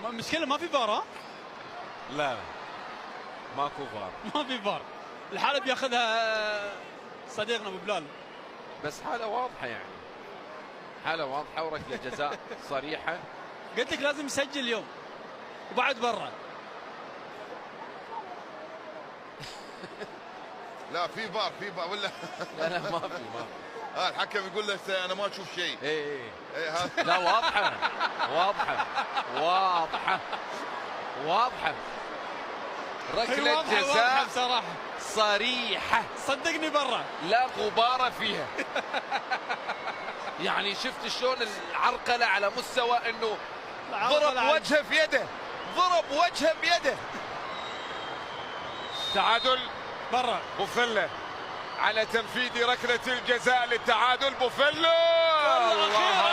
المشكله ما في فار. ها؟ لا ماكو فار. ما في فار. الحاله بياخذها صديقنا ابو بلال. بس حاله واضحه يعني، حاله واضحه وركله جزاء صريحه. قلت لك لازم يسجل اليوم وبعد برا. لا في فار ولا لا ما في الحكم يقول لك انا ما اشوف شيء. ايه هذا لا واضحه واضحه واضحه واضحه، ركله جزاء بصراحه صريحه صدقني برا لا غبار فيها. يعني شفت شلون العرقله على مستوى انه ضرب وجهه في يده، ضرب وجهه بيده. تعادل برا. بوفيلا على تنفيذ ركله الجزاء للتعادل. بوفيلا الله